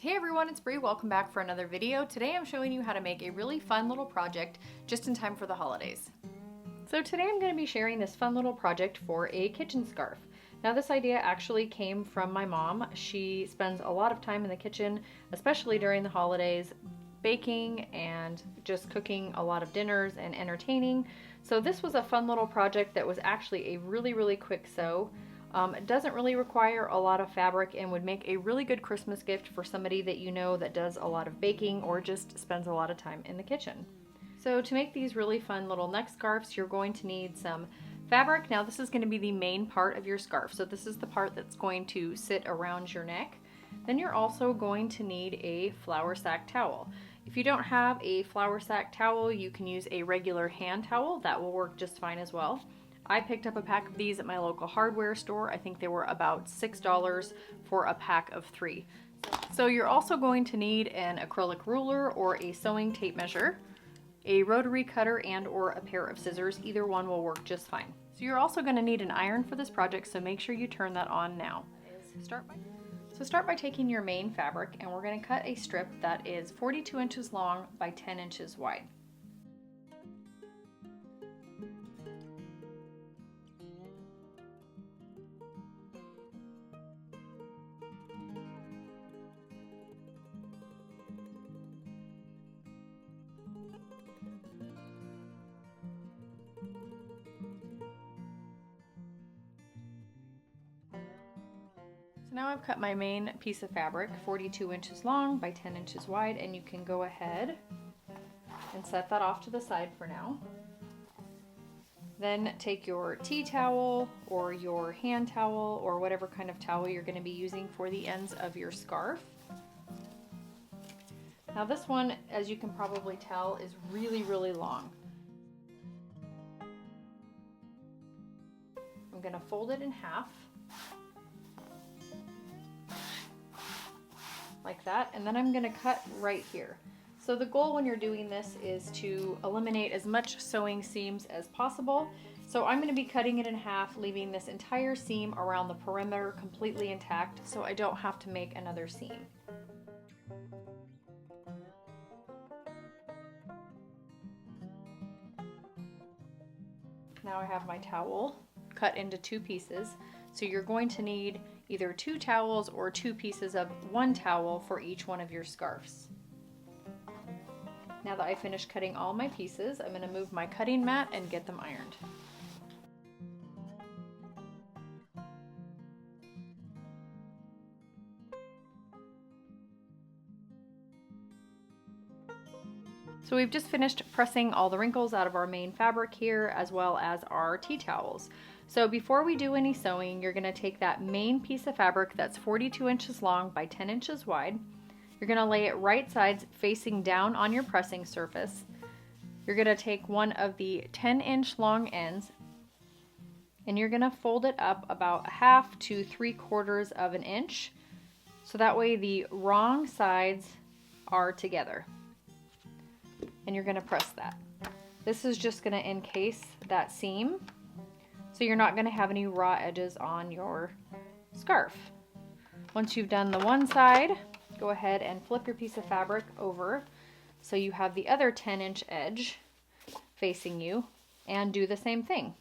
Hey everyone, it's Bree. Welcome back for another video. Today I'm showing you how to make a really fun little project just in time for the holidays. So today I'm going to be sharing this fun little project for a kitchen scarf. Now this idea actually came from my mom. She spends a lot of time in the kitchen, especially during the holidays, baking and just cooking a lot of dinners and entertaining. So this was a fun little project that was actually a really quick sew. It doesn't really require a lot of fabric and would make a really good Christmas gift for somebody that you know that does a lot of baking or just spends a lot of time in the kitchen. So to make these really fun little neck scarves, you're going to need some fabric. Now this is going to be the main part of your scarf. So this is the part that's going to sit around your neck. Then you're also going to need a Floursack towel. If you don't have a Floursack towel, you can use a regular hand towel. That will work just fine as well. I picked up a pack of these at my local hardware store. I think they were about $6 for a pack of 3. So you're also going to need an acrylic ruler or a sewing tape measure, a rotary cutter and or a pair of scissors. Either one will work just fine. So you're also going to need an iron for this project, so make sure you turn that on now. Start by taking your main fabric, and we're going to cut a strip that is 42 inches long by 10 inches wide. So now I've cut my main piece of fabric 42 inches long by 10 inches wide, and you can go ahead and set that off to the side for now. Then take your tea towel or your hand towel or whatever kind of towel you're going to be using for the ends of your scarf. Now this one, as you can probably tell, is really long. I'm going to fold it in half like that, and then I'm going to cut right here. So the goal when you're doing this is to eliminate as much sewing seams as possible. So I'm going to be cutting it in half, leaving this entire seam around the perimeter completely intact so I don't have to make another seam. Now I have my towel cut into 2 pieces. So you're going to need either 2 towels or 2 pieces of 1 towel for each one of your scarves. Now that I finished cutting all my pieces, I'm going to move my cutting mat and get them ironed. So we've just finished pressing all the wrinkles out of our main fabric here, as well as our tea towels. So before we do any sewing, you're going to take that main piece of fabric that's 42 inches long by 10 inches wide. You're going to lay it right sides facing down on your pressing surface. You're going to take one of the 10-inch long ends and you're going to fold it up about 1/2 to 3/4 of an inch, so that way the wrong sides are together. And you're going to press that. This is just going to encase that seam, so you're not going to have any raw edges on your scarf. Once you've done the one side, go ahead and flip your piece of fabric over so you have the other 10-inch edge facing you, and do the same thing.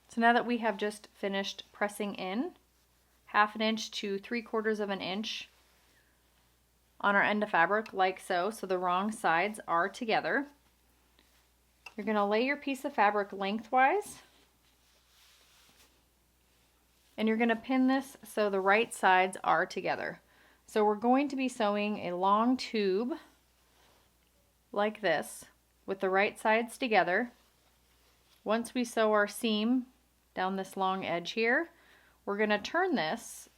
So now that we have just finished pressing in 1/2 inch to 3/4 of an inch on our end of fabric, like so the wrong sides are together, you're going to lay your piece of fabric lengthwise and you're going to pin this so the right sides are together. So we're going to be sewing a long tube like this with the right sides together. Once we sew our seam down this long edge here, we're going to turn this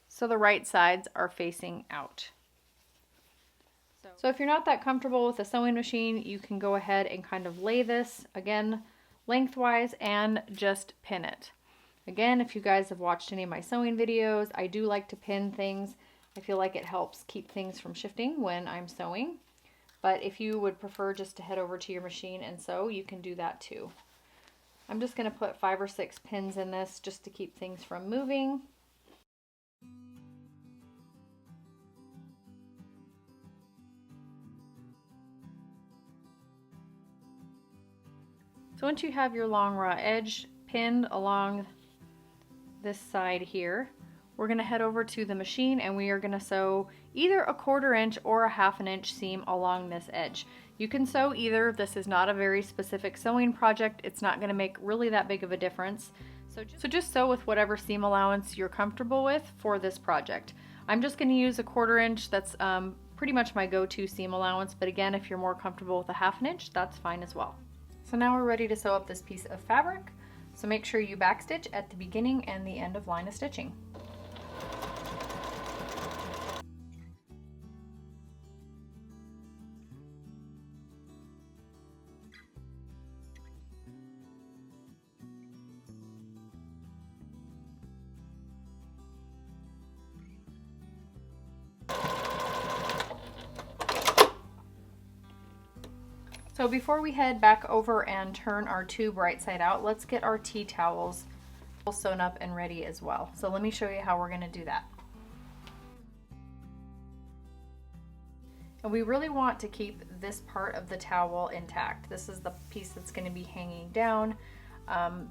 so the right sides are facing out. So if you're not that comfortable with a sewing machine, you can go ahead and kind of lay this again lengthwise and just pin it. Again, if you guys have watched any of my sewing videos, I do like to pin things. I feel like it helps keep things from shifting when I'm sewing. But if you would prefer just to head over to your machine and sew, you can do that too. I'm just going to put 5 or 6 pins in this just to keep things from moving. So once you have your long raw edge pinned along this side here, we're going to head over to the machine and we are going to sew either a 1/4 inch or a 1/2 inch seam along this edge. You can sew either. This is not a very specific sewing project. It's not going to make really that big of a difference. So just sew with whatever seam allowance you're comfortable with for this project. I'm just going to use a 1/4 inch. That's pretty much my go-to seam allowance, but again, if you're more comfortable with a 1/2 inch, that's fine as well. So now we're ready to sew up this piece of fabric. So make sure you backstitch at the beginning and the end of line of stitching. So before we head back over and turn our tube right side out, let's get our tea towels sewn up and ready as well. So let me show you how we're going to do that. And we really want to keep this part of the towel intact. This is the piece that's going to be hanging down.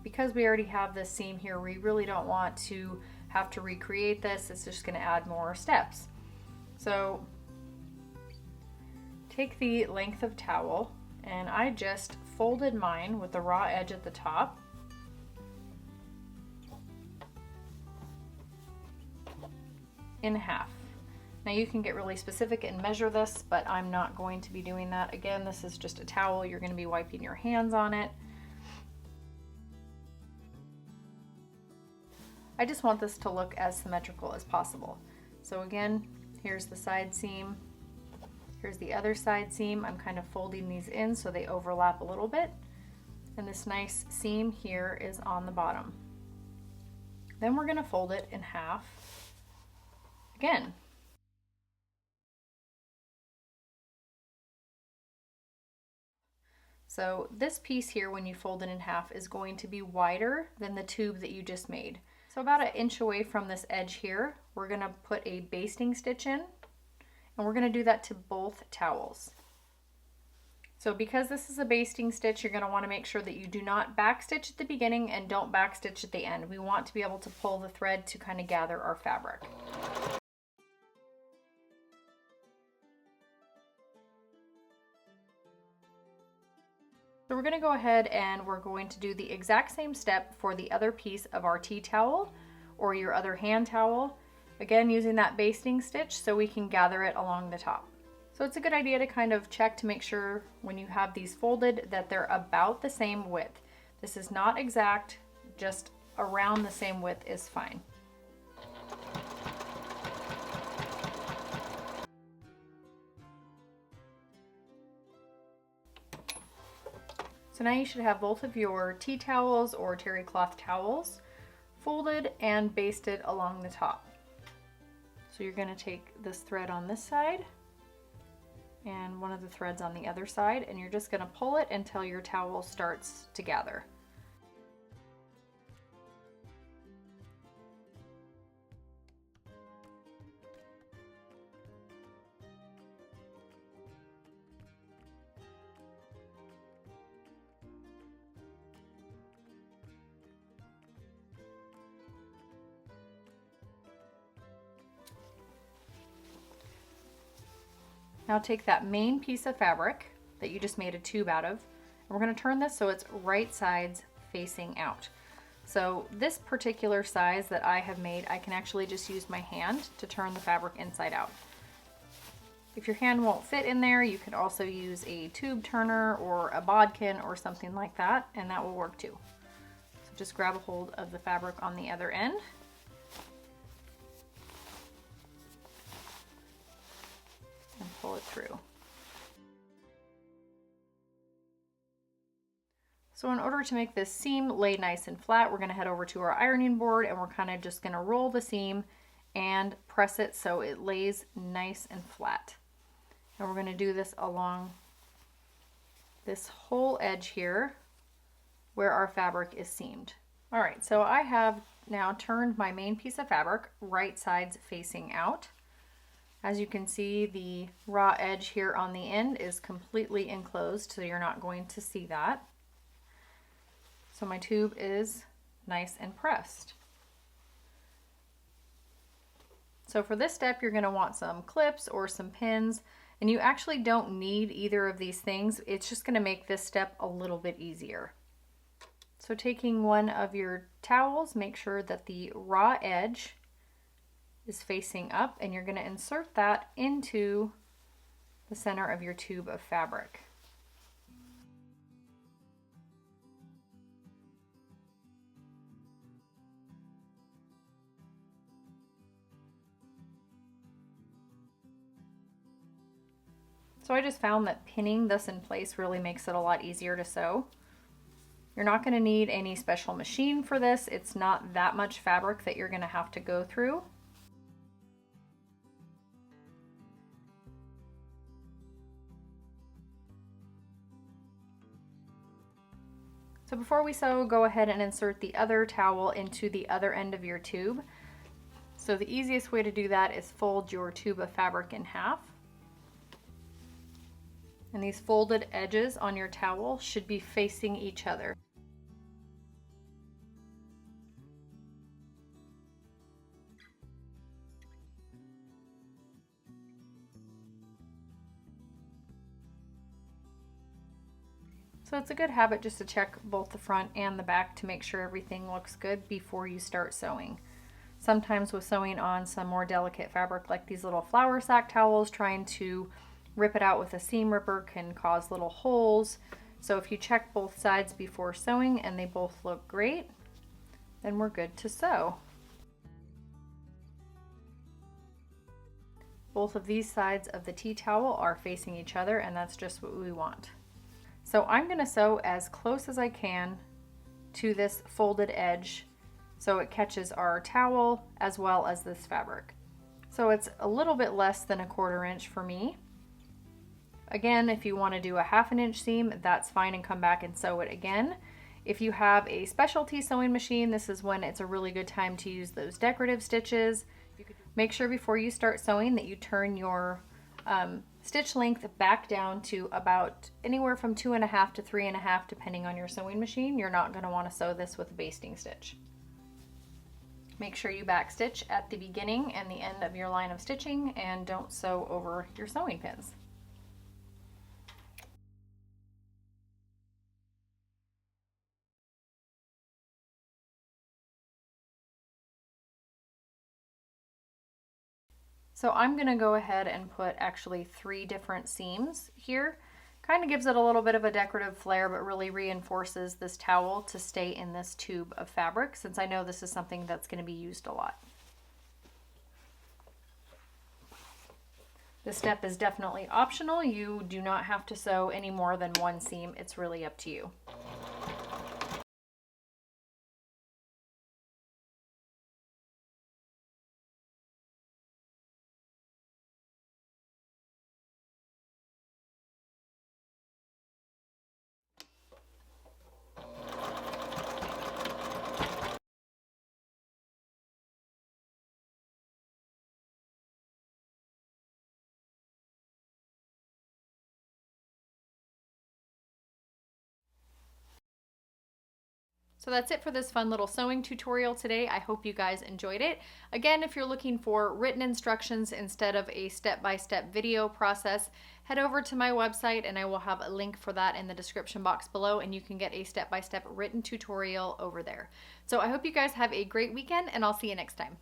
Because we already have this seam here, we really don't want to have to recreate this. It's just going to add more steps. So take the length of towel, and I just folded mine with the raw edge at the top. In half. Now you can get really specific and measure this, but I'm not going to be doing that. Again, this is just a towel. You're going to be wiping your hands on it. I just want this to look as symmetrical as possible. So again, here's the side seam. Here's the other side seam. I'm kind of folding these in so they overlap a little bit. And this nice seam here is on the bottom. Then we're going to fold it in half again. So this piece here, when you fold it in half, is going to be wider than the tube that you just made. So about 1 inch away from this edge here, we're going to put a basting stitch in. And we're going to do that to both towels. So because this is a basting stitch, you're going to want to make sure that you do not backstitch at the beginning and don't backstitch at the end. We want to be able to pull the thread to kind of gather our fabric. So we're going to go ahead and we're going to do the exact same step for the other piece of our tea towel or your other hand towel. Again, using that basting stitch so we can gather it along the top. So it's a good idea to kind of check to make sure when you have these folded that they're about the same width. This is not exact, just around the same width is fine. So now you should have both of your tea towels or terry cloth towels folded and basted along the top. So you're going to take this thread on this side and one of the threads on the other side, and you're just going to pull it until your towel starts to gather. Now take that main piece of fabric that you just made a tube out of, and we're going to turn this so it's right sides facing out. So this particular size that I have made, I can actually just use my hand to turn the fabric inside out. If your hand won't fit in there, you could also use a tube turner or a bodkin or something like that, and that will work too. So just grab a hold of the fabric on the other end. And pull it through. So in order to make this seam lay nice and flat, we're going to head over to our ironing board and we're kind of just going to roll the seam and press it so it lays nice and flat. And we're going to do this along this whole edge here where our fabric is seamed. All right, so I have now turned my main piece of fabric right sides facing out. As you can see, the raw edge here on the end is completely enclosed, so you're not going to see that. So my tube is nice and pressed. So for this step, you're going to want some clips or some pins, and you actually don't need either of these things. It's just going to make this step a little bit easier. So taking one of your towels, make sure that the raw edge is facing up, and you're going to insert that into the center of your tube of fabric. So I just found that pinning this in place really makes it a lot easier to sew. You're not going to need any special machine for this. It's not that much fabric that you're going to have to go through. So before we sew, go ahead and insert the other towel into the other end of your tube. So the easiest way to do that is fold your tube of fabric in half. And these folded edges on your towel should be facing each other. So it's a good habit just to check both the front and the back to make sure everything looks good before you start sewing. Sometimes with sewing on some more delicate fabric like these little Floursack towels, trying to rip it out with a seam ripper can cause little holes. So if you check both sides before sewing and they both look great, then we're good to sew. Both of these sides of the tea towel are facing each other, and that's just what we want. So I'm going to sew as close as I can to this folded edge so it catches our towel as well as this fabric. So it's a little bit less than a 1/4 inch for me. Again, if you want to do a 1/2 inch seam, that's fine, and come back and sew it again. If you have a specialty sewing machine, this is when it's a really good time to use those decorative stitches. Make sure before you start sewing that you turn your stitch length back down to about anywhere from 2.5 to 3.5, depending on your sewing machine. You're not going to want to sew this with a basting stitch. Make sure you back stitch at the beginning and the end of your line of stitching, and don't sew over your sewing pins. So I'm going to go ahead and put actually 3 different seams here. Kind of gives it a little bit of a decorative flair, but really reinforces this towel to stay in this tube of fabric, since I know this is something that's going to be used a lot. This step is definitely optional. You do not have to sew any more than 1 seam. It's really up to you. So that's it for this fun little sewing tutorial today. I hope you guys enjoyed it. Again, if you're looking for written instructions instead of a step-by-step video process, head over to my website and I will have a link for that in the description box below, and you can get a step-by-step written tutorial over there. So I hope you guys have a great weekend, and I'll see you next time.